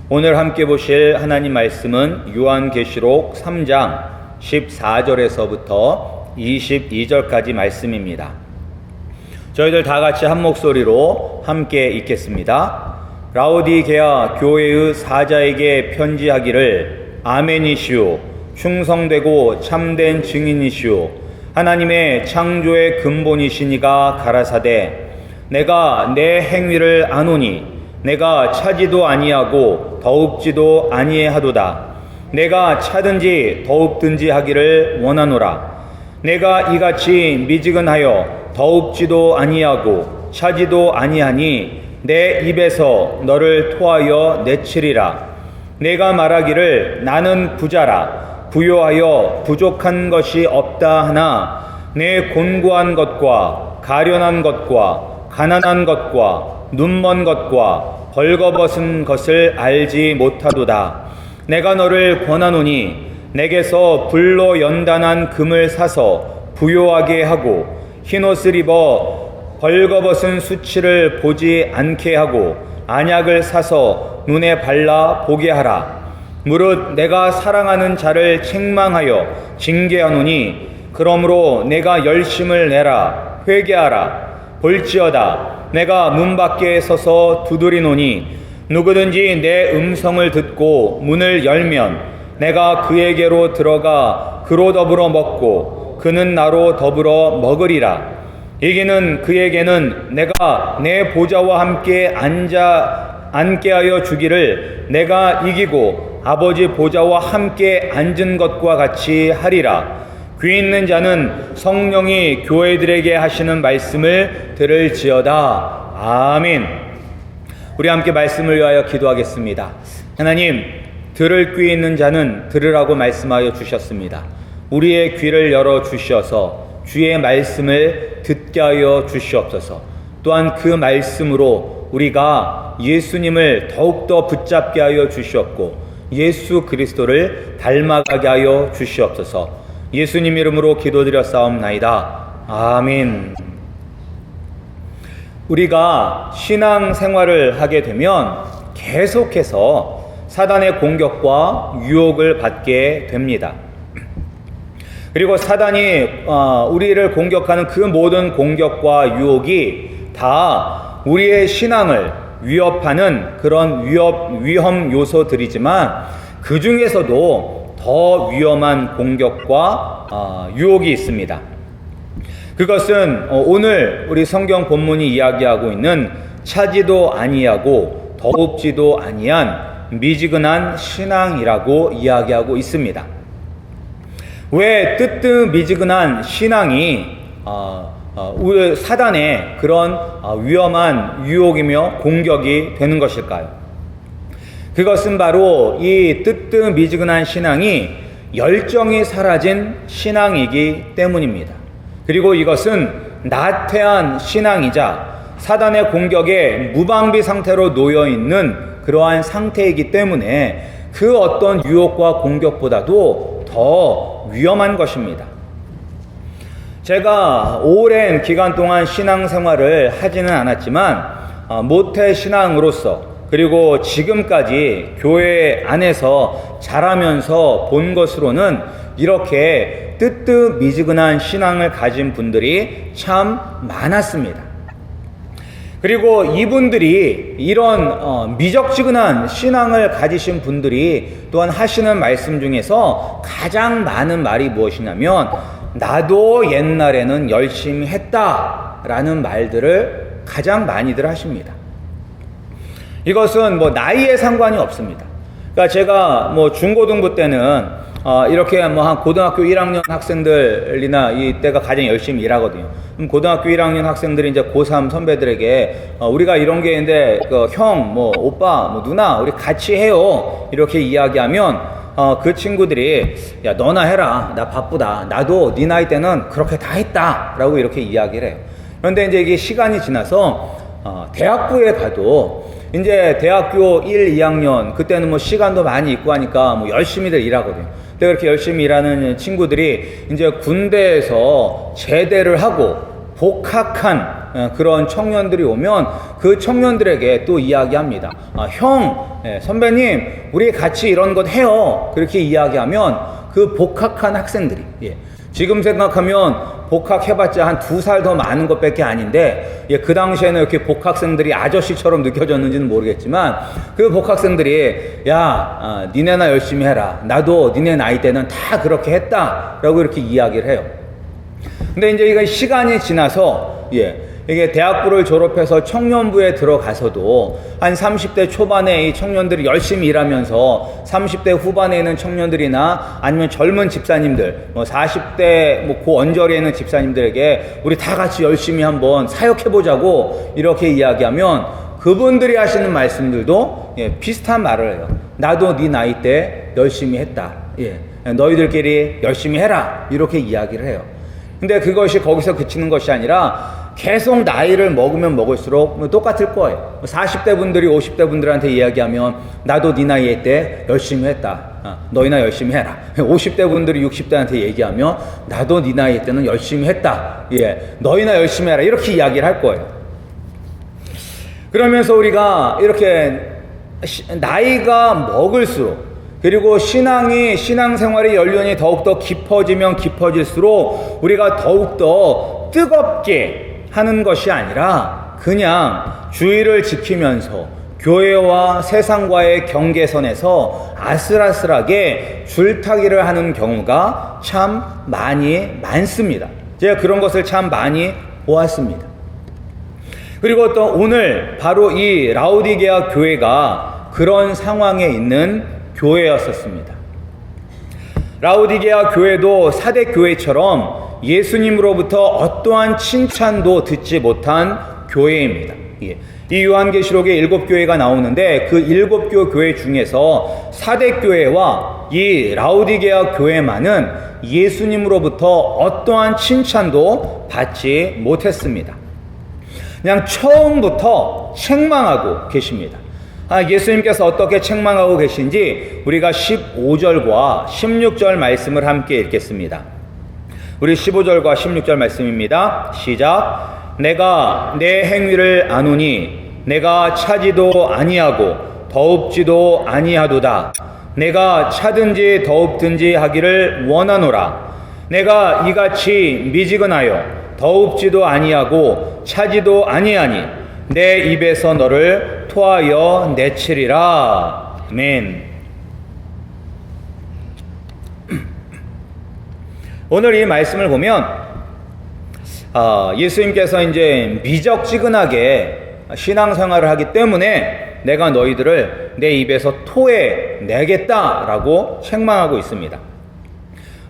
오늘 함께 보실 하나님 말씀은 요한계시록 3장 14절에서부터 22절까지 말씀입니다. 저희들 다 같이 한 목소리로 함께 읽겠습니다. 라오디게아 교회의 사자에게 편지하기를 아멘이시오. 충성되고 참된 증인이시오. 하나님의 창조의 근본이시니가 가라사대 내가 내 행위를 아노니 내가 차지도 아니하고 더웁지도 아니하도다. 내가 차든지 더웁든지 하기를 원하노라. 내가 이같이 미지근하여 더웁지도 아니하고 차지도 아니하니 내 입에서 너를 토하여 내치리라. 내가 말하기를 나는 부자라 부요하여 부족한 것이 없다 하나 내 곤고한 것과 가련한 것과 가난한 것과 눈먼 것과 벌거벗은 것을 알지 못하도다. 내가 너를 권하노니 내게서 불로 연단한 금을 사서 부요하게 하고 흰옷을 입어 벌거벗은 수치를 보지 않게 하고 안약을 사서 눈에 발라 보게 하라. 무릇 내가 사랑하는 자를 책망하여 징계하노니 그러므로 내가 열심을 내라. 회개하라. 볼지어다 내가 문 밖에 서서 두드리노니 누구든지 내 음성을 듣고 문을 열면 내가 그에게로 들어가 그로 더불어 먹고 그는 나로 더불어 먹으리라. 이기는 그에게는 내가 내 보좌와 함께 앉게 하여 주기를 내가 이기고 아버지 보좌와 함께 앉은 것과 같이 하리라. 귀 있는 자는 성령이 교회들에게 하시는 말씀을 들을지어다. 아멘. 우리 함께 말씀을 위하여 기도하겠습니다. 하나님, 들을 귀 있는 자는 들으라고 말씀하여 주셨습니다. 우리의 귀를 열어 주셔서 주의 말씀을 듣게 하여 주시옵소서. 또한 그 말씀으로 우리가 예수님을 더욱더 붙잡게 하여 주시옵고 예수 그리스도를 닮아가게 하여 주시옵소서. 예수님 이름으로 기도드렸사옵나이다. 아멘. 우리가 신앙생활을 하게 되면 계속해서 사단의 공격과 유혹을 받게 됩니다. 그리고 사단이 우리를 공격하는 그 모든 공격과 유혹이 다 우리의 신앙을 위협하는 그런 위험 요소들이지만 그 중에서도 더 위험한 공격과 유혹이 있습니다. 그것은 오늘 우리 성경 본문이 이야기하고 있는 차지도 아니하고 더웁지도 아니한 미지근한 신앙이라고 이야기하고 있습니다. 왜 뜨뜻미지근한 신앙이 사단의 그런 위험한 유혹이며 공격이 되는 것일까요? 그것은 바로 이 뜨뜻미지근한 신앙이 열정이 사라진 신앙이기 때문입니다. 그리고 이것은 나태한 신앙이자 사단의 공격에 무방비 상태로 놓여있는 그러한 상태이기 때문에 그 어떤 유혹과 공격보다도 더 위험한 것입니다. 제가 오랜 기간 동안 신앙생활을 하지는 않았지만 모태 신앙으로서 그리고 지금까지 교회 안에서 자라면서 본 것으로는 이렇게 뜨뜻미지근한 신앙을 가진 분들이 참 많았습니다. 그리고 이분들이 이런 미적지근한 신앙을 가지신 분들이 또한 하시는 말씀 중에서 가장 많은 말이 무엇이냐면 나도 옛날에는 열심히 했다라는 말들을 가장 많이들 하십니다. 이것은 나이에 상관이 없습니다. 그러니까 제가 중고등부 때는 이렇게 한 고등학교 1학년 학생들이나 이때가 가장 열심히 일하거든요. 그럼 고등학교 1학년 학생들이 이제 고3 선배들에게 우리가 이런 게 있는데 형, 오빠, 누나 우리 같이 해요. 이렇게 이야기하면 그 친구들이 야 너나 해라. 나 바쁘다. 나도 네 나이 때는 그렇게 다 했다. 라고 이렇게 이야기를 해요. 그런데 이제 이게 시간이 지나서 대학부에 가도 이제 대학교 1, 2학년 그때는 시간도 많이 있고 하니까 열심히들 일하거든요. 근데 그렇게 열심히 일하는 친구들이 이제 군대에서 제대를 하고 복학한 그런 청년들이 오면 그 청년들에게 또 이야기합니다. 형, 선배님, 우리 같이 이런 것 해요. 그렇게 이야기하면 그 복학한 학생들이, 지금 생각하면 복학해봤자 한 2살 더 많은 것밖에 아닌데, 그 당시에는 이렇게 복학생들이 아저씨처럼 느껴졌는지는 모르겠지만, 그 복학생들이, 야, 니네나 열심히 해라. 나도 니네 나이 때는 다 그렇게 했다. 라고 이렇게 이야기를 해요. 근데 이제 이게 시간이 지나서, 이게 대학부를 졸업해서 청년부에 들어가서도 한 30대 초반에 이 청년들이 열심히 일하면서 30대 후반에 있는 청년들이나 아니면 젊은 집사님들, 40대 그 언저리에 있는 집사님들에게 우리 다 같이 열심히 한번 사역해보자고 이렇게 이야기하면 그분들이 하시는 말씀들도 비슷한 말을 해요. 나도 네 나이 때 열심히 했다. 너희들끼리 열심히 해라. 이렇게 이야기를 해요. 근데 그것이 거기서 그치는 것이 아니라 계속 나이를 먹으면 먹을수록 똑같을 거예요. 40대 분들이 50대 분들한테 이야기하면 나도 네 나이 때 열심히 했다. 너희나 열심히 해라. 50대 분들이 60대한테 얘기하면 나도 네 나이 때는 열심히 했다. 너희나 열심히 해라. 이렇게 이야기를 할 거예요. 그러면서 우리가 이렇게 나이가 먹을수록 그리고 신앙생활의 연륜이 더욱더 깊어지면 깊어질수록 우리가 더욱더 뜨겁게 하는 것이 아니라 그냥 주의를 지키면서 교회와 세상과의 경계선에서 아슬아슬하게 줄타기를 하는 경우가 참 많습니다. 제가 그런 것을 참 많이 보았습니다. 그리고 또 오늘 바로 이 라오디게아 교회가 그런 상황에 있는 교회였었습니다. 라오디게아 교회도 사대 교회처럼 예수님으로부터 어떠한 칭찬도 듣지 못한 교회입니다. 이 요한계시록에 7교회가 나오는데 그 7교회 중에서 사대 교회와 이 라오디게아 교회만은 예수님으로부터 어떠한 칭찬도 받지 못했습니다. 그냥 처음부터 책망하고 계십니다. 예수님께서 어떻게 책망하고 계신지 우리가 15절과 16절 말씀을 함께 읽겠습니다. 우리 15절과 16절 말씀입니다. 시작. 내가 내 행위를 아노니 내가 차지도 아니하고 더웁지도 아니하도다. 내가 차든지 더웁든지 하기를 원하노라. 내가 이같이 미지근하여 더웁지도 아니하고 차지도 아니하니 내 입에서 너를 토하여 내치리라. 아멘. 오늘 이 말씀을 보면 예수님께서 이제 미적지근하게 신앙생활을 하기 때문에 내가 너희들을 내 입에서 토해내겠다라고 책망하고 있습니다.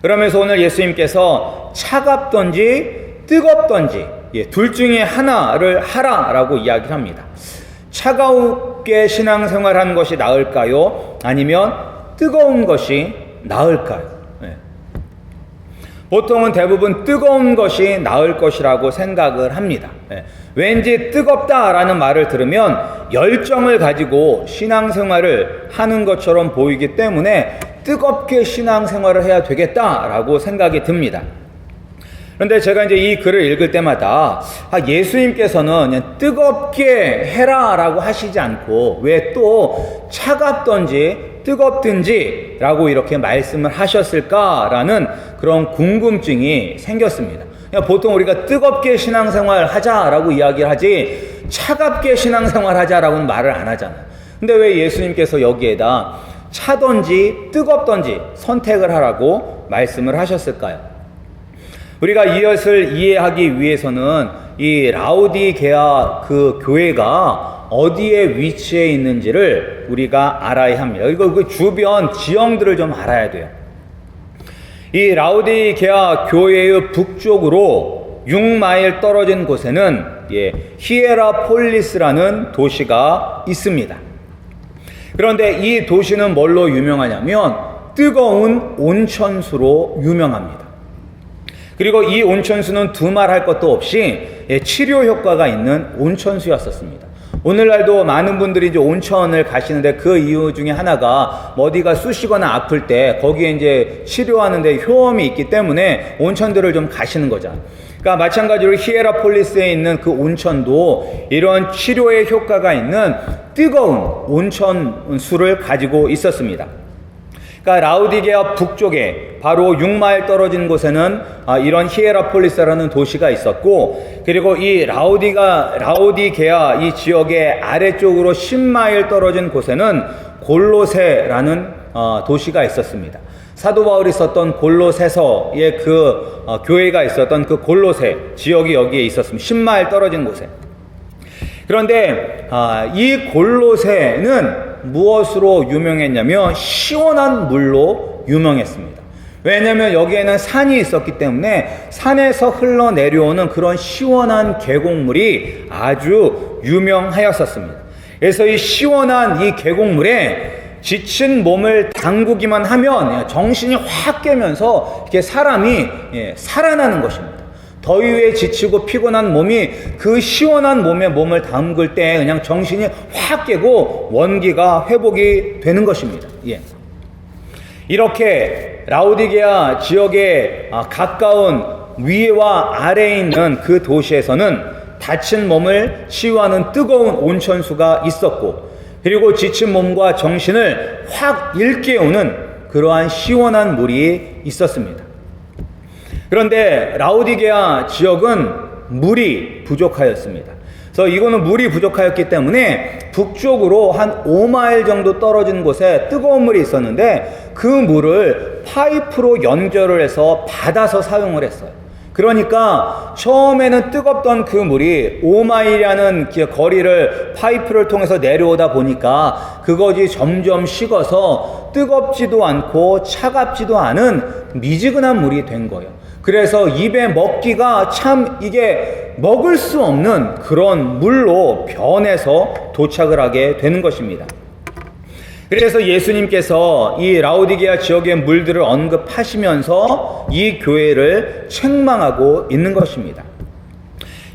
그러면서 오늘 예수님께서 차갑던지 뜨겁던지 둘 중에 하나를 하라라고 이야기를 합니다. 차가우게 신앙생활하는 것이 나을까요? 아니면 뜨거운 것이 나을까요? 보통은 대부분 뜨거운 것이 나을 것이라고 생각을 합니다. 왠지 뜨겁다라는 말을 들으면 열정을 가지고 신앙생활을 하는 것처럼 보이기 때문에 뜨겁게 신앙생활을 해야 되겠다라고 생각이 듭니다. 그런데 제가 이제 이 글을 읽을 때마다 예수님께서는 그냥 뜨겁게 해라라고 하시지 않고 왜 또 차갑던지 뜨겁든지 라고 이렇게 말씀을 하셨을까라는 그런 궁금증이 생겼습니다. 보통 우리가 뜨겁게 신앙생활 하자라고 이야기를 하지 차갑게 신앙생활 하자라고는 말을 안 하잖아요. 근데 왜 예수님께서 여기에다 차던지 뜨겁던지 선택을 하라고 말씀을 하셨을까요? 우리가 이것을 이해하기 위해서는 이 라오디게아 그 교회가 어디에 위치해 있는지를 우리가 알아야 합니다. 이거 그 주변 지형들을 좀 알아야 돼요. 이 라오디게아 교회의 북쪽으로 6마일 떨어진 곳에는 히에라폴리스라는 도시가 있습니다. 그런데 이 도시는 뭘로 유명하냐면 뜨거운 온천수로 유명합니다. 그리고 이 온천수는 두말할 것도 없이 치료 효과가 있는 온천수였었습니다. 오늘날도 많은 분들이 이제 온천을 가시는데 그 이유 중에 하나가 어디가 쑤시거나 아플 때 거기에 이제 치료하는데 효험이 있기 때문에 온천들을 좀 가시는 거죠. 그러니까 마찬가지로 히에라폴리스에 있는 그 온천도 이런 치료에 효과가 있는 뜨거운 온천수를 가지고 있었습니다. 그러니까 라우디게아 북쪽에 바로 6마일 떨어진 곳에는 이런 히에라폴리스라는 도시가 있었고, 그리고 이 라우디게아 이 지역의 아래쪽으로 10마일 떨어진 곳에는 골로새라는 도시가 있었습니다. 사도 바울이 썼던 골로새서의 그 교회가 있었던 그 골로새 지역이 여기에 있었습니다. 10마일 떨어진 곳에. 그런데 이 골로새는 무엇으로 유명했냐면 시원한 물로 유명했습니다. 왜냐하면 여기에는 산이 있었기 때문에 산에서 흘러내려오는 그런 시원한 계곡물이 아주 유명하였었습니다. 그래서 이 시원한 이 계곡물에 지친 몸을 담그기만 하면 정신이 확 깨면서 이렇게 사람이 살아나는 것입니다. 더위에 지치고 피곤한 몸이 그 시원한 몸에 몸을 담글 때 그냥 정신이 확 깨고 원기가 회복이 되는 것입니다. 이렇게 라우디게아 지역에 가까운 위와 아래에 있는 그 도시에서는 다친 몸을 치유하는 뜨거운 온천수가 있었고, 그리고 지친 몸과 정신을 확 일깨우는 그러한 시원한 물이 있었습니다. 그런데 라우디게아 지역은 물이 부족하였습니다. 그래서 이거는 물이 부족하였기 때문에 북쪽으로 한 5마일 정도 떨어진 곳에 뜨거운 물이 있었는데 그 물을 파이프로 연결을 해서 받아서 사용을 했어요. 그러니까 처음에는 뜨겁던 그 물이 5마일이라는 거리를 파이프를 통해서 내려오다 보니까 그것이 점점 식어서 뜨겁지도 않고 차갑지도 않은 미지근한 물이 된 거예요. 그래서 입에 먹기가 참 이게 먹을 수 없는 그런 물로 변해서 도착을 하게 되는 것입니다. 그래서 예수님께서 이 라우디게아 지역의 물들을 언급하시면서 이 교회를 책망하고 있는 것입니다.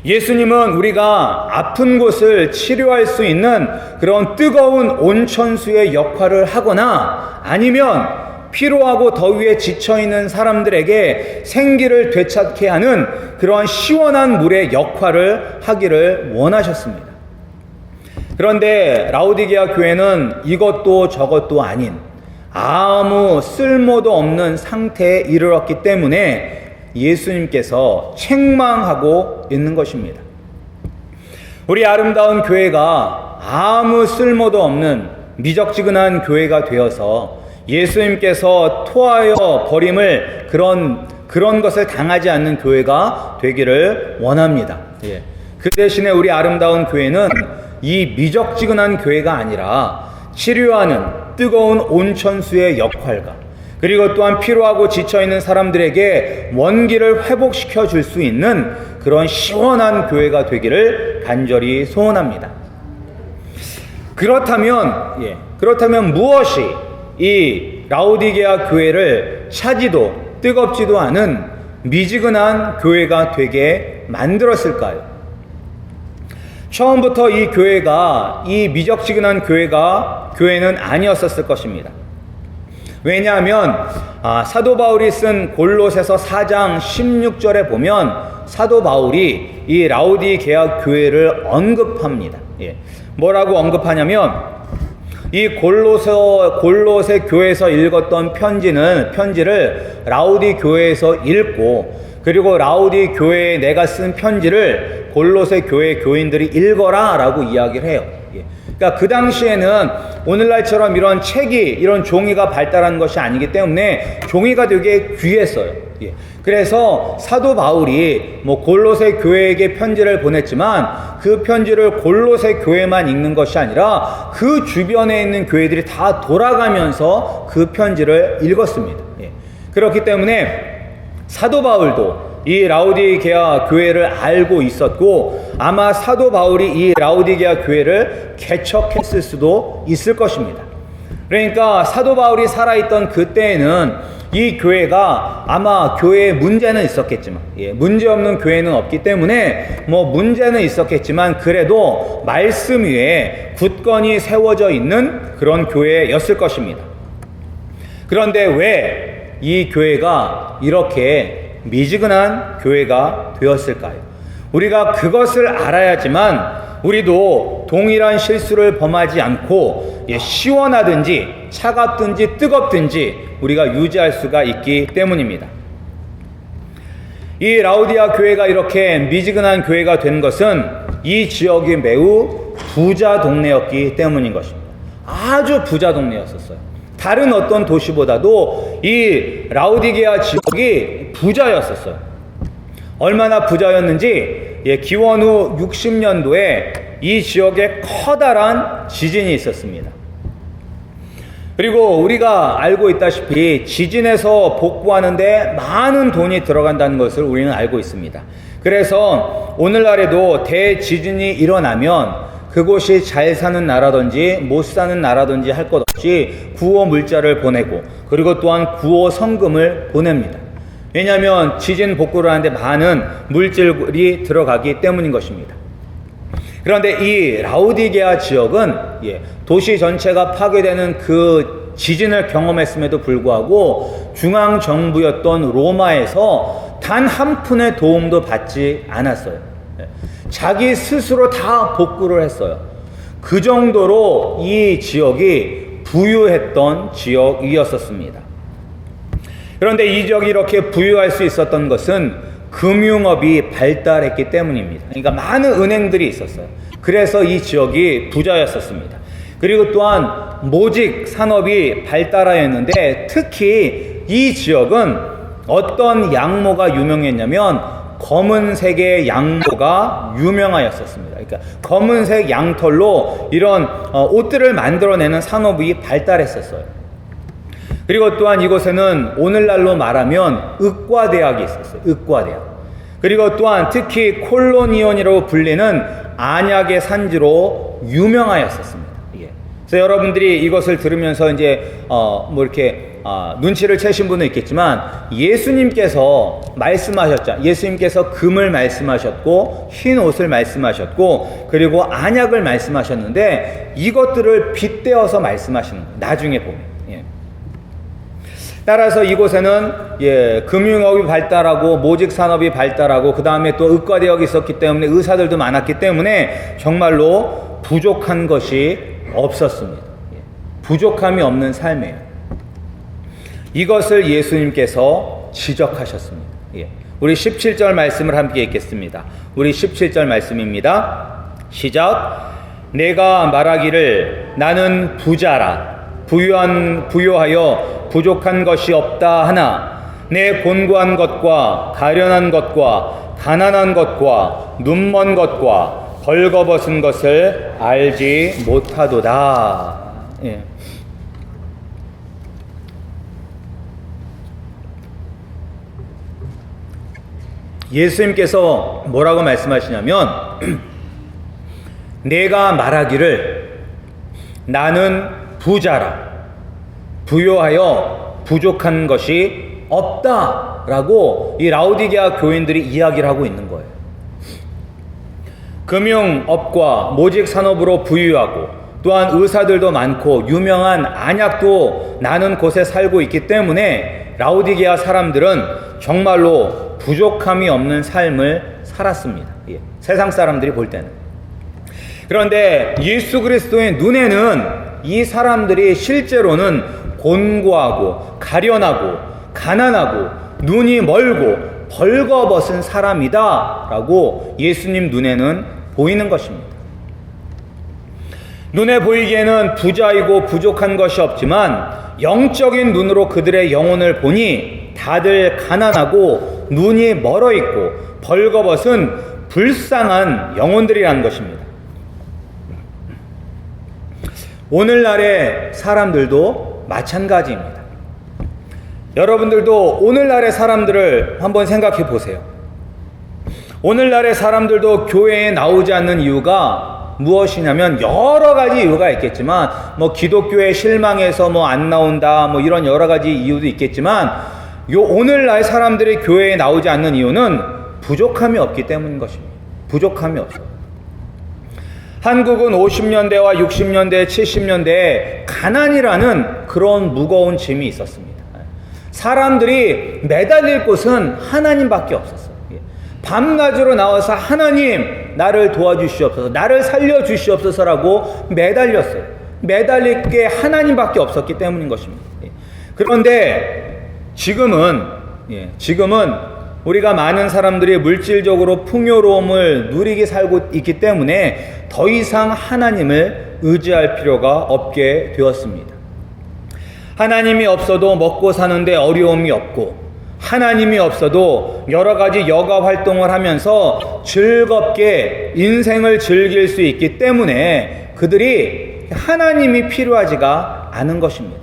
예수님은 우리가 아픈 곳을 치료할 수 있는 그런 뜨거운 온천수의 역할을 하거나 아니면 피로하고 더위에 지쳐있는 사람들에게 생기를 되찾게 하는 그런 시원한 물의 역할을 하기를 원하셨습니다. 그런데 라우디게아 교회는 이것도 저것도 아닌 아무 쓸모도 없는 상태에 이르렀기 때문에 예수님께서 책망하고 있는 것입니다. 우리 아름다운 교회가 아무 쓸모도 없는 미적지근한 교회가 되어서 예수님께서 토하여 버림을 그런 것을 당하지 않는 교회가 되기를 원합니다. 그 대신에 우리 아름다운 교회는 이 미적지근한 교회가 아니라 치료하는 뜨거운 온천수의 역할과 그리고 또한 피로하고 지쳐있는 사람들에게 원기를 회복시켜 줄 수 있는 그런 시원한 교회가 되기를 간절히 소원합니다. 그렇다면 무엇이 이 라우디게아 교회를 차지도 뜨겁지도 않은 미지근한 교회가 되게 만들었을까요? 처음부터 이 교회가 이 미적지근한 교회는 아니었었을 것입니다. 왜냐하면 사도 바울이 쓴 골로새서 4장 16절에 보면 사도 바울이 이 라우디게아 교회를 언급합니다. 뭐라고 언급하냐면 이 골로새 교회에서 읽었던 편지를 라우디 교회에서 읽고, 그리고 라우디 교회에 내가 쓴 편지를 골로새 교회 교인들이 읽어라 라고 이야기를 해요. 그러니까 그 당시에는 오늘날처럼 이런 책이, 이런 종이가 발달한 것이 아니기 때문에 종이가 되게 귀했어요. 그래서 사도 바울이 골로새 교회에게 편지를 보냈지만 그 편지를 골로새 교회만 읽는 것이 아니라 그 주변에 있는 교회들이 다 돌아가면서 그 편지를 읽었습니다. 그렇기 때문에 사도 바울도 이 라우디게아 교회를 알고 있었고 아마 사도 바울이 이 라우디게아 교회를 개척했을 수도 있을 것입니다. 그러니까 사도 바울이 살아있던 그때에는 이 교회가 아마 교회에 문제는 있었겠지만, 문제없는 교회는 없기 때문에 문제는 있었겠지만 그래도 말씀 위에 굳건히 세워져 있는 그런 교회였을 것입니다. 그런데 왜 이 교회가 이렇게 미지근한 교회가 되었을까요? 우리가 그것을 알아야지만 우리도 동일한 실수를 범하지 않고 시원하든지 차갑든지 뜨겁든지 우리가 유지할 수가 있기 때문입니다. 이 라오디아 교회가 이렇게 미지근한 교회가 된 것은 이 지역이 매우 부자 동네였기 때문인 것입니다. 아주 부자 동네였었어요. 다른 어떤 도시보다도 이 라오디게아 지역이 부자였었어요. 얼마나 부자였는지 기원 후 60년도에 이 지역에 커다란 지진이 있었습니다. 그리고 우리가 알고 있다시피 지진에서 복구하는데 많은 돈이 들어간다는 것을 우리는 알고 있습니다. 그래서 오늘날에도 대지진이 일어나면 그곳이 잘 사는 나라든지 못 사는 나라든지 할 것 없이 구호 물자를 보내고 그리고 또한 구호 성금을 보냅니다. 왜냐하면 지진 복구를 하는데 많은 물질이 들어가기 때문인 것입니다. 그런데 이 라오디게아 지역은 도시 전체가 파괴되는 그 지진을 경험했음에도 불구하고 중앙정부였던 로마에서 단 한 푼의 도움도 받지 않았어요. 자기 스스로 다 복구를 했어요. 그 정도로 이 지역이 부유했던 지역이었었습니다. 그런데 이 지역이 이렇게 부유할 수 있었던 것은 금융업이 발달했기 때문입니다. 그러니까 많은 은행들이 있었어요. 그래서 이 지역이 부자였었습니다. 그리고 또한 모직 산업이 발달하였는데 특히 이 지역은 어떤 양모가 유명했냐면 검은색의 양모가 유명하였었습니다. 그러니까 검은색 양털로 이런 옷들을 만들어내는 산업이 발달했었어요. 그리고 또한 이곳에는 오늘날로 말하면 의과대학이 있었어요. 의과대학. 그리고 또한 특히 콜로니온이라고 불리는 안약의 산지로 유명하였었습니다. 그래서 여러분들이 이것을 들으면서 이제 눈치를 채신 분은 있겠지만 예수님께서 말씀하셨죠. 예수님께서 금을 말씀하셨고 흰 옷을 말씀하셨고 그리고 안약을 말씀하셨는데 이것들을 빗대어서 말씀하시는 거예요. 나중에 보면. 따라서 이곳에는 금융업이 발달하고 모직 산업이 발달하고 그 다음에 또 의과대학이 있었기 때문에 의사들도 많았기 때문에 정말로 부족한 것이 없었습니다. 부족함이 없는 삶이에요. 이것을 예수님께서 지적하셨습니다. 우리 17절 말씀을 함께 읽겠습니다. 우리 17절 말씀입니다. 시작. 내가 말하기를 나는 부자라 부유하여 부족한 것이 없다 하나 내 곤고한 것과 가련한 것과 가난한 것과 눈먼 것과 벌거벗은 것을 알지 못하도다. 예수님께서 뭐라고 말씀하시냐면 내가 말하기를 나는 부자라 부유하여 부족한 것이 없다라고 이 라오디게아 교인들이 이야기를 하고 있는 거예요. 금융업과 모직 산업으로 부유하고 또한 의사들도 많고 유명한 안약도 나는 곳에 살고 있기 때문에 라오디게아 사람들은 정말로 부족함이 없는 삶을 살았습니다. 세상 사람들이 볼 때는. 그런데 예수 그리스도의 눈에는 이 사람들이 실제로는 곤고하고 가련하고 가난하고 눈이 멀고 벌거벗은 사람이다 라고 예수님 눈에는 보이는 것입니다. 눈에 보이기에는 부자이고 부족한 것이 없지만 영적인 눈으로 그들의 영혼을 보니 다들 가난하고 눈이 멀어 있고 벌거벗은 불쌍한 영혼들이라는 것입니다. 오늘날의 사람들도 마찬가지입니다. 여러분들도 오늘날의 사람들을 한번 생각해 보세요. 오늘날의 사람들도 교회에 나오지 않는 이유가 무엇이냐면 여러 가지 이유가 있겠지만 기독교에 실망해서 안 나온다 이런 여러 가지 이유도 있겠지만 오늘날 사람들이 교회에 나오지 않는 이유는 부족함이 없기 때문인 것입니다. 부족함이 없어요. 한국은 50년대와 60년대, 70년대에 가난이라는 그런 무거운 짐이 있었습니다. 사람들이 매달릴 곳은 하나님밖에 없었어요. 밤낮으로 나와서 하나님 나를 도와주시옵소서, 나를 살려주시옵소서라고 매달렸어요. 매달릴 게 하나님밖에 없었기 때문인 것입니다. 그런데 지금은 우리가 많은 사람들이 물질적으로 풍요로움을 누리게 살고 있기 때문에 더 이상 하나님을 의지할 필요가 없게 되었습니다. 하나님이 없어도 먹고 사는데 어려움이 없고, 하나님이 없어도 여러 가지 여가 활동을 하면서 즐겁게 인생을 즐길 수 있기 때문에 그들이 하나님이 필요하지가 않은 것입니다.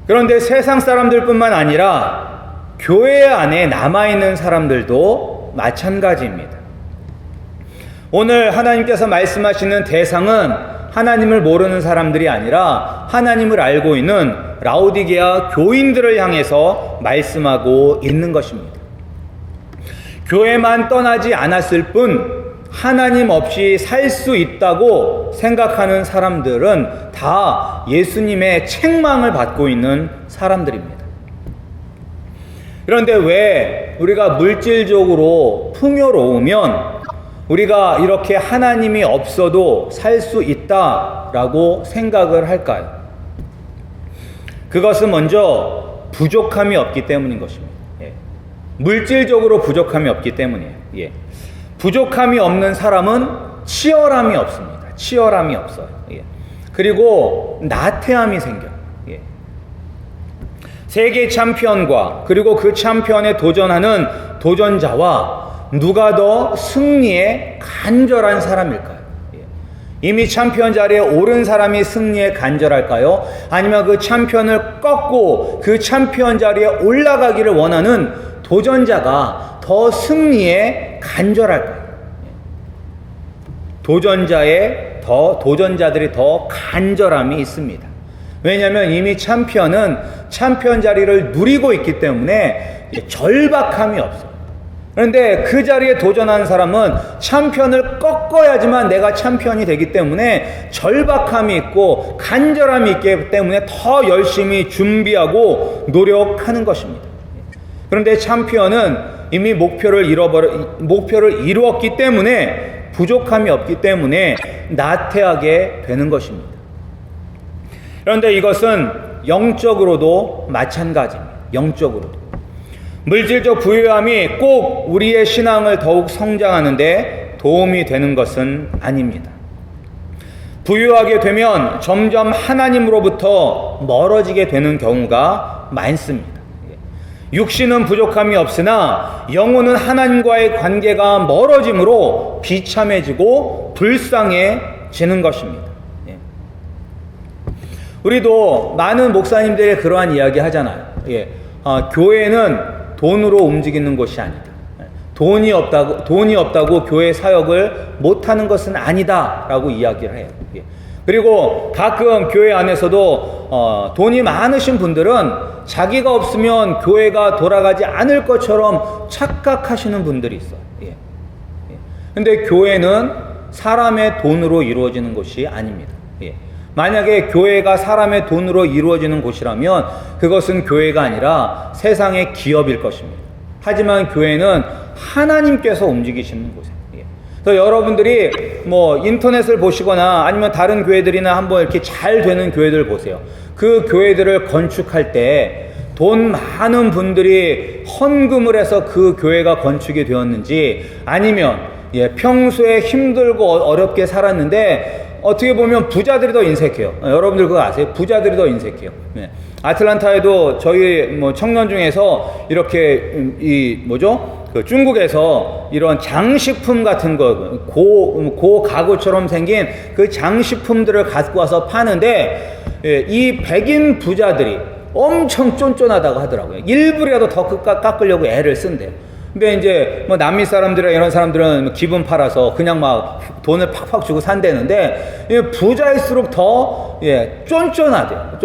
그런데 세상 사람들뿐만 아니라 교회 안에 남아있는 사람들도 마찬가지입니다. 오늘 하나님께서 말씀하시는 대상은 하나님을 모르는 사람들이 아니라 하나님을 알고 있는 라오디게아 교인들을 향해서 말씀하고 있는 것입니다. 교회만 떠나지 않았을 뿐 하나님 없이 살 수 있다고 생각하는 사람들은 다 예수님의 책망을 받고 있는 사람들입니다. 그런데 왜 우리가 물질적으로 풍요로우면 우리가 이렇게 하나님이 없어도 살 수 있다라고 생각을 할까요? 그것은 먼저 부족함이 없기 때문인 것입니다. 물질적으로 부족함이 없기 때문이에요. 부족함이 없는 사람은 치열함이 없습니다. 치열함이 없어요. 그리고 나태함이 생겨요. 세계 챔피언과 그리고 그 챔피언에 도전하는 도전자와 누가 더 승리에 간절한 사람일까요? 이미 챔피언 자리에 오른 사람이 승리에 간절할까요? 아니면 그 챔피언을 꺾고 그 챔피언 자리에 올라가기를 원하는 도전자가 더 승리에 간절할까요? 도전자들이 더 간절함이 있습니다. 왜냐하면 이미 챔피언은 챔피언 자리를 누리고 있기 때문에 절박함이 없어요. 그런데 그 자리에 도전하는 사람은 챔피언을 꺾어야지만 내가 챔피언이 되기 때문에 절박함이 있고 간절함이 있기 때문에 더 열심히 준비하고 노력하는 것입니다. 그런데 챔피언은 이미 목표를 이루었기 때문에 부족함이 없기 때문에 나태하게 되는 것입니다. 그런데 이것은 영적으로도 마찬가지입니다. 영적으로도. 물질적 부유함이 꼭 우리의 신앙을 더욱 성장하는데 도움이 되는 것은 아닙니다. 부유하게 되면 점점 하나님으로부터 멀어지게 되는 경우가 많습니다. 육신은 부족함이 없으나 영혼은 하나님과의 관계가 멀어짐으로 비참해지고 불쌍해지는 것입니다. 우리도 많은 목사님들이 그러한 이야기 하잖아요. 교회는 돈으로 움직이는 것이 아니다. 돈이 없다고 교회 사역을 못하는 것은 아니다라고 이야기를 해요. 그리고 가끔 교회 안에서도 돈이 많으신 분들은 자기가 없으면 교회가 돌아가지 않을 것처럼 착각하시는 분들이 있어요. 근데 교회는 사람의 돈으로 이루어지는 것이 아닙니다. 만약에 교회가 사람의 돈으로 이루어지는 곳이라면 그것은 교회가 아니라 세상의 기업일 것입니다. 하지만 교회는 하나님께서 움직이시는 곳이에요. 그래서 여러분들이 인터넷을 보시거나 아니면 다른 교회들이나 한번 이렇게 잘 되는 교회들 보세요. 그 교회들을 건축할 때 돈 많은 분들이 헌금을 해서 그 교회가 건축이 되었는지, 아니면 평소에 힘들고 어렵게 살았는데 어떻게 보면 부자들이 더 인색해요. 여러분들 그거 아세요? 부자들이 더 인색해요. 아틀란타에도 저희 청년 중에서 이렇게 그 중국에서 이런 장식품 같은 거, 고 가구처럼 생긴 그 장식품들을 갖고 와서 파는데, 이 백인 부자들이 엄청 쫀쫀하다고 하더라고요. 일부라도 더 깎으려고 애를 쓴대요. 근데 이제 남미 사람들이나 이런 사람들은 기분 팔아서 그냥 막 돈을 팍팍 주고 산대는데, 부자일수록 더 쫀쫀하대요.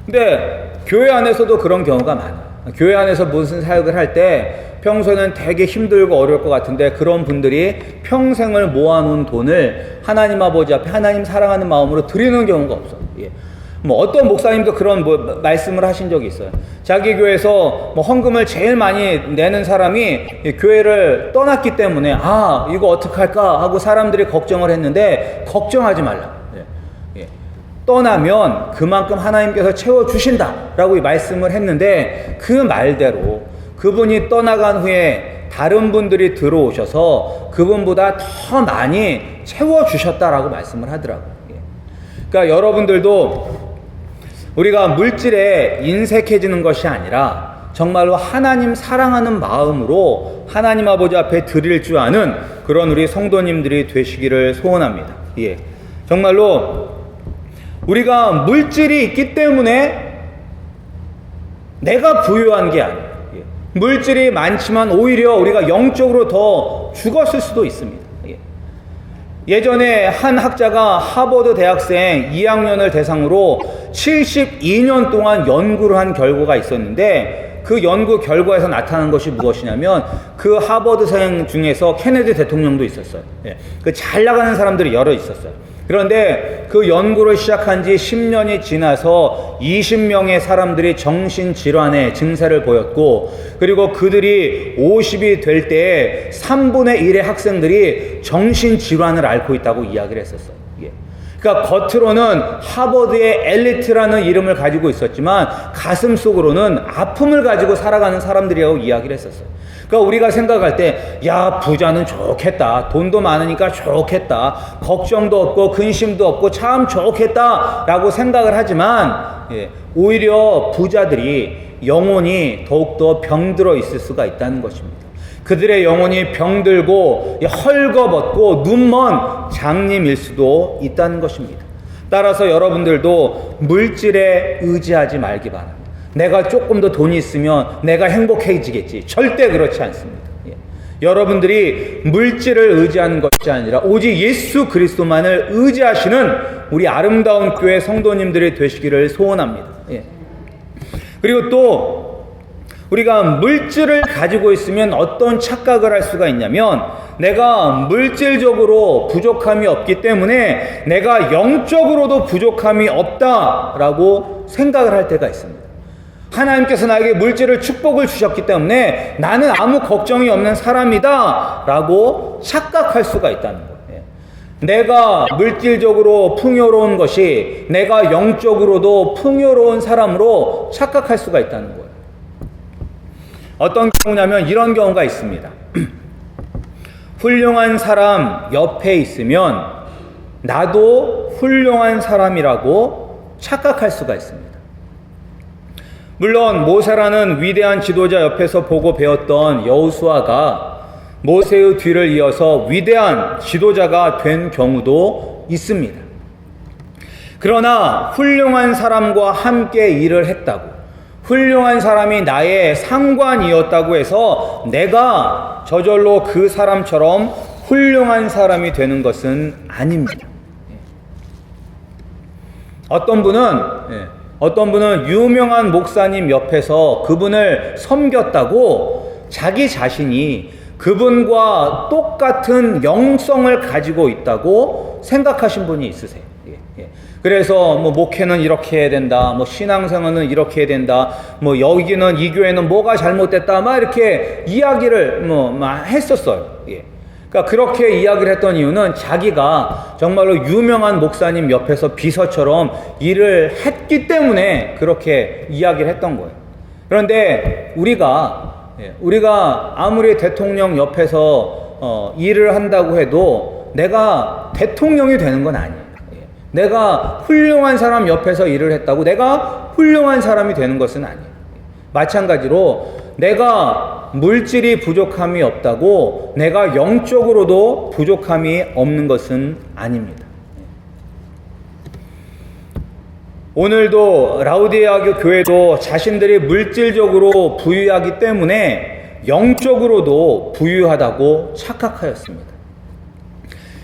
근데 교회 안에서도 그런 경우가 많아요. 교회 안에서 무슨 사역을 할 때 평소에는 되게 힘들고 어려울 것 같은데, 그런 분들이 평생을 모아놓은 돈을 하나님 아버지 앞에 하나님 사랑하는 마음으로 드리는 경우가 없어요. 뭐 어떤 목사님도 그런 뭐 말씀을 하신 적이 있어요. 자기 교회에서 뭐 헌금을 제일 많이 내는 사람이 교회를 떠났기 때문에 아 이거 어떡할까 하고 사람들이 걱정을 했는데 걱정하지 말라. 떠나면 그만큼 하나님께서 채워주신다라고 말씀을 했는데 그 말대로 그분이 떠나간 후에 다른 분들이 들어오셔서 그분보다 더 많이 채워주셨다라고 말씀을 하더라고요. 그러니까 여러분들도 우리가 물질에 인색해지는 것이 아니라 정말로 하나님 사랑하는 마음으로 하나님 아버지 앞에 드릴 줄 아는 그런 우리 성도님들이 되시기를 소원합니다. 예. 정말로 우리가 물질이 있기 때문에 내가 부유한 게 아니에요. 예. 물질이 많지만 오히려 우리가 영적으로 더 죽었을 수도 있습니다. 예. 예전에 한 학자가 하버드 대학생 2학년을 대상으로 72년 동안 연구를 한 결과가 있었는데 그 연구 결과에서 나타난 것이 무엇이냐면 그 하버드생 중에서 케네디 대통령도 있었어요. 예. 그 잘 나가는 사람들이 여러 있었어요. 그런데 그 연구를 시작한 지 10년이 지나서 20명의 사람들이 정신질환의 증세를 보였고 그리고 그들이 50이 될 때에 3분의 1의 학생들이 정신질환을 앓고 있다고 이야기를 했었어요. 그러니까 겉으로는 하버드의 엘리트라는 이름을 가지고 있었지만 가슴 속으로는 아픔을 가지고 살아가는 사람들이라고 이야기를 했었어요. 그러니까 우리가 생각할 때, 야, 부자는 좋겠다. 돈도 많으니까 좋겠다. 걱정도 없고 근심도 없고 참 좋겠다. 라고 생각을 하지만, 오히려 부자들이 영혼이 더욱더 병들어 있을 수가 있다는 것입니다. 그들의 영혼이 병들고 헐거벗고 눈먼 장님일 수도 있다는 것입니다. 따라서 여러분들도 물질에 의지하지 말기 바랍니다. 내가 조금 더 돈이 있으면 내가 행복해지겠지. 절대 그렇지 않습니다. 여러분들이 물질을 의지하는 것이 아니라 오직 예수 그리스도만을 의지하시는 우리 아름다운 교회 성도님들이 되시기를 소원합니다. 그리고 또 우리가 물질을 가지고 있으면 어떤 착각을 할 수가 있냐면 내가 물질적으로 부족함이 없기 때문에 내가 영적으로도 부족함이 없다라고 생각을 할 때가 있습니다. 하나님께서 나에게 물질을 축복을 주셨기 때문에 나는 아무 걱정이 없는 사람이다 라고 착각할 수가 있다는 거예요. 내가 물질적으로 풍요로운 것이 내가 영적으로도 풍요로운 사람으로 착각할 수가 있다는 거예요. 어떤 경우냐면 이런 경우가 있습니다. 훌륭한 사람 옆에 있으면 나도 훌륭한 사람이라고 착각할 수가 있습니다. 물론 모세라는 위대한 지도자 옆에서 보고 배웠던 여호수아가 모세의 뒤를 이어서 위대한 지도자가 된 경우도 있습니다. 그러나 훌륭한 사람과 함께 일을 했다고, 훌륭한 사람이 나의 상관이었다고 해서 내가 저절로 그 사람처럼 훌륭한 사람이 되는 것은 아닙니다. 어떤 분은 유명한 목사님 옆에서 그분을 섬겼다고 자기 자신이 그분과 똑같은 영성을 가지고 있다고 생각하신 분이 있으세요. 그래서 뭐 목회는 이렇게 해야 된다, 뭐 신앙생활은 이렇게 해야 된다, 뭐 여기는 이 교회는 뭐가 잘못됐다, 막 이렇게 이야기를 막 했었어요. 그러니까 그렇게 이야기를 했던 이유는 자기가 정말로 유명한 목사님 옆에서 비서처럼 일을 했기 때문에 그렇게 이야기를 했던 거예요. 그런데 우리가 아무리 대통령 옆에서 일을 한다고 해도 내가 대통령이 되는 건 아니에요. 내가 훌륭한 사람 옆에서 일을 했다고 내가 훌륭한 사람이 되는 것은 아니에요. 마찬가지로 내가 물질이 부족함이 없다고 내가 영적으로도 부족함이 없는 것은 아닙니다. 오늘도 라우디게아 교회도 자신들이 물질적으로 부유하기 때문에 영적으로도 부유하다고 착각하였습니다.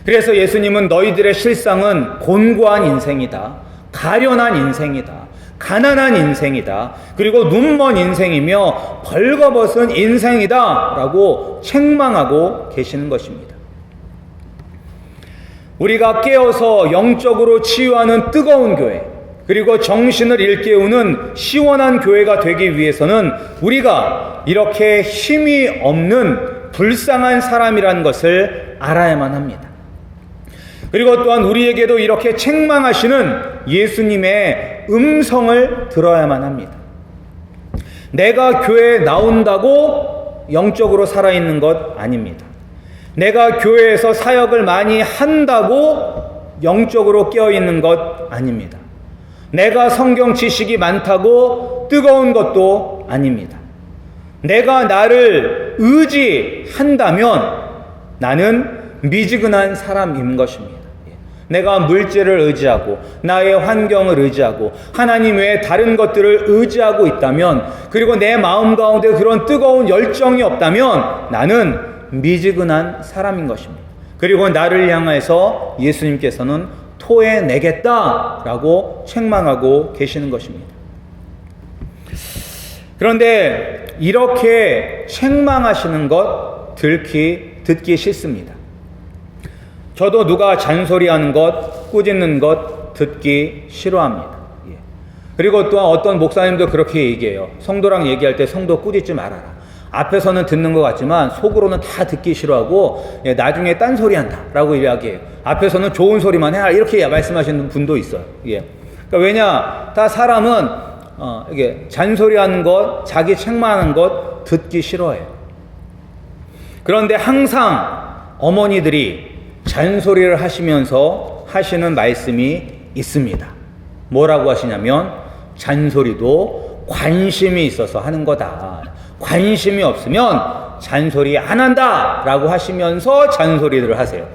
그래서 예수님은 너희들의 실상은 곤고한 인생이다, 가련한 인생이다, 가난한 인생이다, 그리고 눈먼 인생이며 벌거벗은 인생이다 라고 책망하고 계시는 것입니다. 우리가 깨어서 영적으로 치유하는 뜨거운 교회, 그리고 정신을 일깨우는 시원한 교회가 되기 위해서는 우리가 이렇게 힘이 없는 불쌍한 사람이라는 것을 알아야만 합니다. 그리고 또한 우리에게도 이렇게 책망하시는 예수님의 음성을 들어야만 합니다. 내가 교회에 나온다고 영적으로 살아있는 것 아닙니다. 내가 교회에서 사역을 많이 한다고 영적으로 깨어있는 것 아닙니다. 내가 성경 지식이 많다고 뜨거운 것도 아닙니다. 내가 나를 의지한다면 나는 미지근한 사람인 것입니다. 내가 물질을 의지하고 나의 환경을 의지하고 하나님 외에 다른 것들을 의지하고 있다면, 그리고 내 마음 가운데 그런 뜨거운 열정이 없다면 나는 미지근한 사람인 것입니다. 그리고 나를 향해서 예수님께서는 토해내겠다라고 책망하고 계시는 것입니다. 그런데 이렇게 책망하시는 것 듣기 싫습니다. 저도 누가 잔소리하는 것, 꾸짖는 것 듣기 싫어합니다. 그리고 또한 어떤 목사님도 그렇게 얘기해요. 성도랑 얘기할 때 성도 꾸짖지 말아라. 앞에서는 듣는 것 같지만 속으로는 다 듣기 싫어하고 나중에 딴소리한다 라고 이야기해요. 앞에서는 좋은 소리만 해라 이렇게 말씀하시는 분도 있어요. 그러니까 왜냐, 다 사람은 이게 잔소리하는 것, 자기 책망하는 것 듣기 싫어해요. 그런데 항상 어머니들이 잔소리를 하시면서 하시는 말씀이 있습니다. 뭐라고 하시냐면 잔소리도 관심이 있어서 하는 거다. 관심이 없으면 잔소리 안 한다 라고 하시면서 잔소리를 하세요.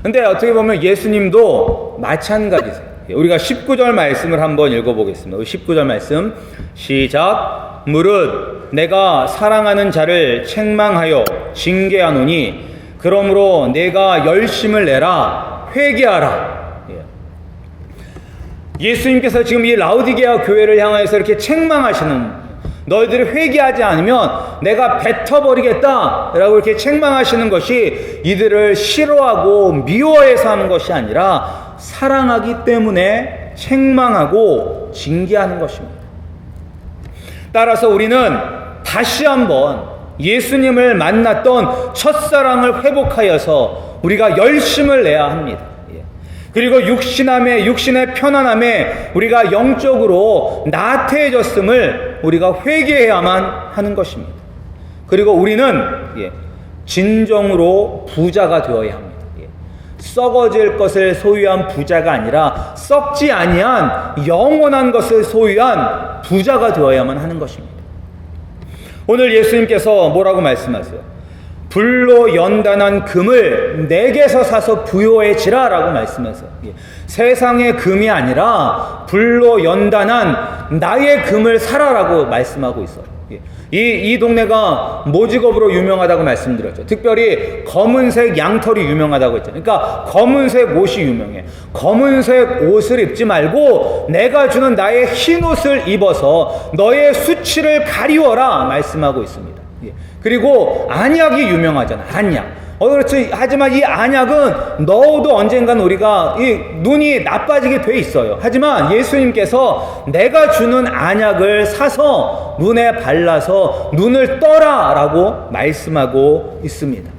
근데 어떻게 보면 예수님도 마찬가지세요. 우리가 19절 말씀을 한번 읽어보겠습니다. 19절 말씀 시작. 무릇 내가 사랑하는 자를 책망하여 징계하노니 그러므로 내가 열심을 내라 회개하라. 예수님께서 지금 이 라오디게아 교회를 향해서 이렇게 책망하시는, 너희들이 회개하지 않으면 내가 뱉어버리겠다 라고 이렇게 책망하시는 것이 이들을 싫어하고 미워해서 하는 것이 아니라 사랑하기 때문에 책망하고 징계하는 것입니다. 따라서 우리는 다시 한번 예수님을 만났던 첫사랑을 회복하여서 우리가 열심을 내야 합니다. 그리고 육신의 편안함에 우리가 영적으로 나태해졌음을 우리가 회개해야만 하는 것입니다. 그리고 우리는 진정으로 부자가 되어야 합니다. 썩어질 것을 소유한 부자가 아니라 썩지 아니한 영원한 것을 소유한 부자가 되어야만 하는 것입니다. 오늘 예수님께서 뭐라고 말씀하세요? 불로 연단한 금을 내게서 사서 부요해지라 라고 말씀하세요. 세상의 금이 아니라 불로 연단한 나의 금을 사라라고 말씀하고 있어요. 이 동네가 모직업으로 유명하다고 말씀드렸죠. 특별히 검은색 양털이 유명하다고 했죠. 그러니까 검은색 옷이 유명해. 검은색 옷을 입지 말고 내가 주는 나의 흰 옷을 입어서 너의 수치를 가리워라 말씀하고 있습니다. 그리고 안약이 유명하잖아. 안약. 그렇지. 하지만 이 안약은 넣어도 언젠간 우리가 이 눈이 나빠지게 돼 있어요. 하지만 예수님께서 내가 주는 안약을 사서 눈에 발라서 눈을 떠라 라고 말씀하고 있습니다.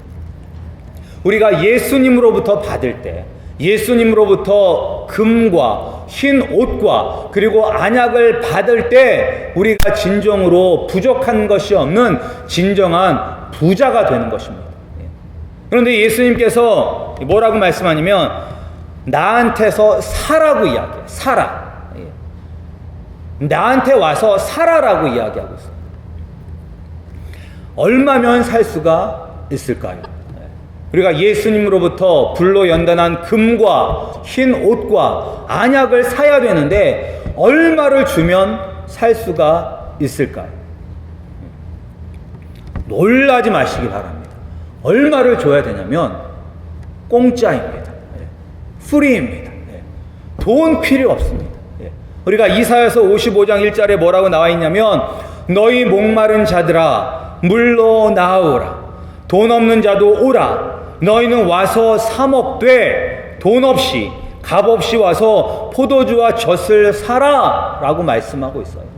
우리가 예수님으로부터 받을 때, 예수님으로부터 금과 흰 옷과 그리고 안약을 받을 때 우리가 진정으로 부족한 것이 없는 진정한 부자가 되는 것입니다. 그런데 예수님께서 뭐라고 말씀하냐면 나한테서 사라고 이야기해요. 사라. 나한테 와서 살아라고 이야기하고 있어요. 얼마면 살 수가 있을까요? 우리가 예수님으로부터 불로 연단한 금과 흰 옷과 안약을 사야 되는데 얼마를 주면 살 수가 있을까요? 놀라지 마시기 바랍니다. 얼마를 줘야 되냐면 공짜입니다. 프리입니다. 돈 필요 없습니다. 우리가 이사야서 55장 1절에 뭐라고 나와 있냐면 너희 목마른 자들아 물로 나오라. 돈 없는 자도 오라. 너희는 와서 사 먹되 돈 없이 값 없이 와서 포도주와 젖을 사라 라고 말씀하고 있어요.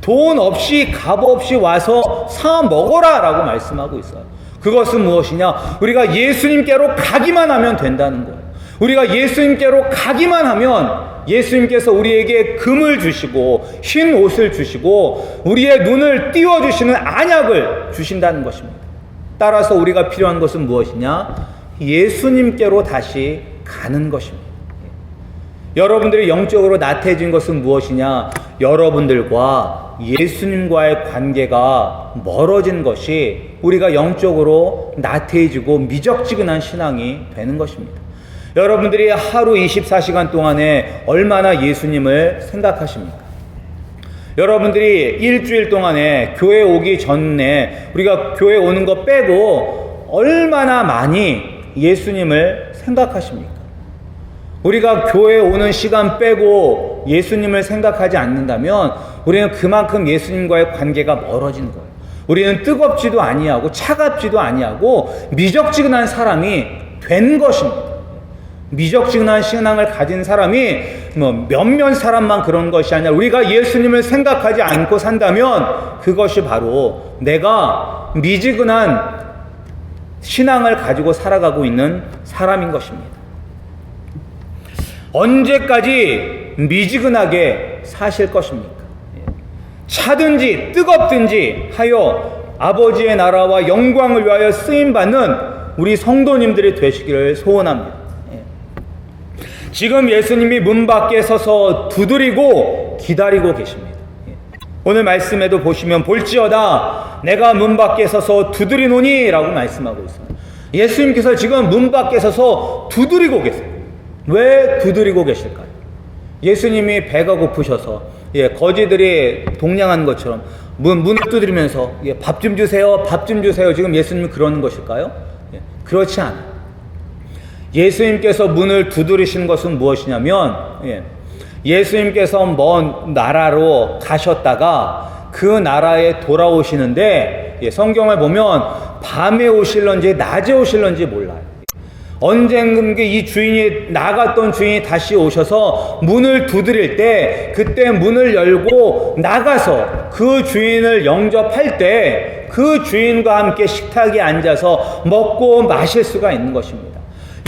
돈 없이 값 없이 와서 사 먹어라 라고 말씀하고 있어요. 그것은 무엇이냐? 우리가 예수님께로 가기만 하면 된다는 거예요. 우리가 예수님께로 가기만 하면 예수님께서 우리에게 금을 주시고 흰 옷을 주시고 우리의 눈을 띄워주시는 안약을 주신다는 것입니다. 따라서 우리가 필요한 것은 무엇이냐? 예수님께로 다시 가는 것입니다. 여러분들이 영적으로 나태해진 것은 무엇이냐? 여러분들과 예수님과의 관계가 멀어진 것이 우리가 영적으로 나태해지고 미적지근한 신앙이 되는 것입니다. 여러분들이 하루 24시간 동안에 얼마나 예수님을 생각하십니까? 여러분들이 일주일 동안에 교회 오기 전에 우리가 교회 오는 거 빼고 얼마나 많이 예수님을 생각하십니까? 우리가 교회 오는 시간 빼고 예수님을 생각하지 않는다면 우리는 그만큼 예수님과의 관계가 멀어지는 거예요. 우리는 뜨겁지도 아니하고 차갑지도 아니하고 미적지근한 사람이 된 것입니다. 미적지근한 신앙을 가진 사람이 몇몇 사람만 그런 것이 아니라 우리가 예수님을 생각하지 않고 산다면 그것이 바로 내가 미지근한 신앙을 가지고 살아가고 있는 사람인 것입니다. 언제까지 미지근하게 사실 것입니까? 차든지 뜨겁든지 하여 아버지의 나라와 영광을 위하여 쓰임받는 우리 성도님들이 되시기를 소원합니다. 지금 예수님이 문 밖에 서서 두드리고 기다리고 계십니다. 오늘 말씀에도 보시면 볼지어다 내가 문 밖에 서서 두드리노니 라고 말씀하고 있어요. 예수님께서 지금 문 밖에 서서 두드리고 계세요. 왜 두드리고 계실까요? 예수님이 배가 고프셔서 거지들이 동냥한 것처럼 문을 두드리면서 밥 좀 주세요, 밥 좀 주세요. 지금 예수님이 그러는 것일까요? 그렇지 않아요. 예수님께서 문을 두드리신 것은 무엇이냐면 예수님께서 먼 나라로 가셨다가 그 나라에 돌아오시는데 성경을 보면 밤에 오실런지 낮에 오실런지 몰라요. 언젠가 이 주인이 나갔던 주인이 다시 오셔서 문을 두드릴 때 그때 문을 열고 나가서 그 주인을 영접할 때 그 주인과 함께 식탁에 앉아서 먹고 마실 수가 있는 것입니다.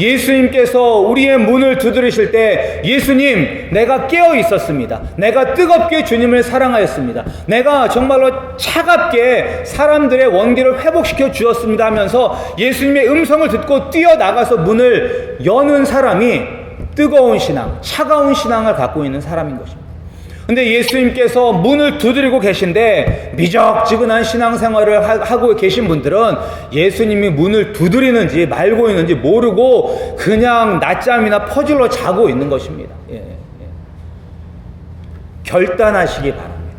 예수님께서 우리의 문을 두드리실 때 예수님 내가 깨어 있었습니다. 내가 뜨겁게 주님을 사랑하였습니다. 내가 정말로 차갑게 사람들의 원기를 회복시켜 주었습니다 하면서 예수님의 음성을 듣고 뛰어나가서 문을 여는 사람이 뜨거운 신앙, 차가운 신앙을 갖고 있는 사람인 것입니다. 근데 예수님께서 문을 두드리고 계신데 미적지근한 신앙생활을 하고 계신 분들은 예수님이 문을 두드리는지 말고 있는지 모르고 그냥 낮잠이나 퍼즐로 자고 있는 것입니다. 결단하시기 바랍니다.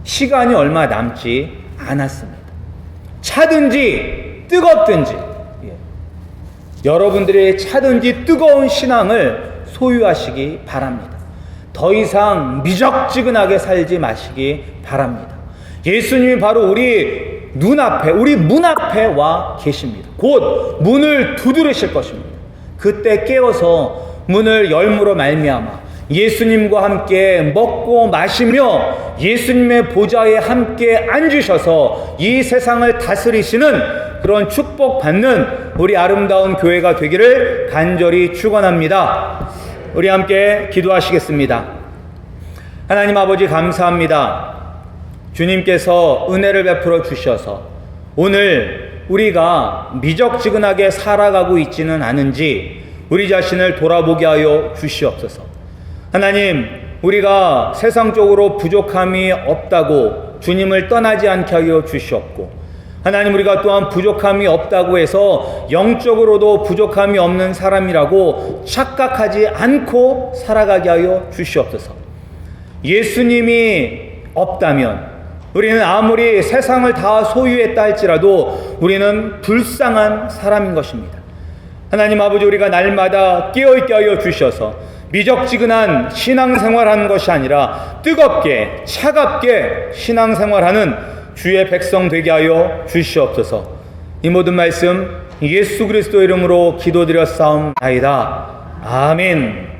시간이 얼마 남지 않았습니다. 차든지 뜨겁든지 여러분들의 차든지 뜨거운 신앙을 소유하시기 바랍니다. 더 이상 미적지근하게 살지 마시기 바랍니다. 예수님이 바로 우리 눈앞에, 우리 문 앞에 와 계십니다. 곧 문을 두드리실 것입니다. 그때 깨어서 문을 열므로 말미암아 예수님과 함께 먹고 마시며 예수님의 보좌에 함께 앉으셔서 이 세상을 다스리시는 그런 축복받는 우리 아름다운 교회가 되기를 간절히 축원합니다. 우리 함께 기도하시겠습니다. 하나님 아버지 감사합니다. 주님께서 은혜를 베풀어 주셔서 오늘 우리가 미적지근하게 살아가고 있지는 않은지 우리 자신을 돌아보게 하여 주시옵소서. 하나님, 우리가 세상적으로 부족함이 없다고 주님을 떠나지 않게 하여 주시옵고, 하나님 우리가 또한 부족함이 없다고 해서 영적으로도 부족함이 없는 사람이라고 착각하지 않고 살아가게 하여 주시옵소서. 예수님이 없다면 우리는 아무리 세상을 다 소유했다 할지라도 우리는 불쌍한 사람인 것입니다. 하나님 아버지, 우리가 날마다 깨어있게 하여 주셔서 미적지근한 신앙생활하는 것이 아니라 뜨겁게 차갑게 신앙생활하는 주의 백성 되게 하여 주시옵소서. 이 모든 말씀 예수 그리스도 이름으로 기도드렸사옵나이다. 아멘.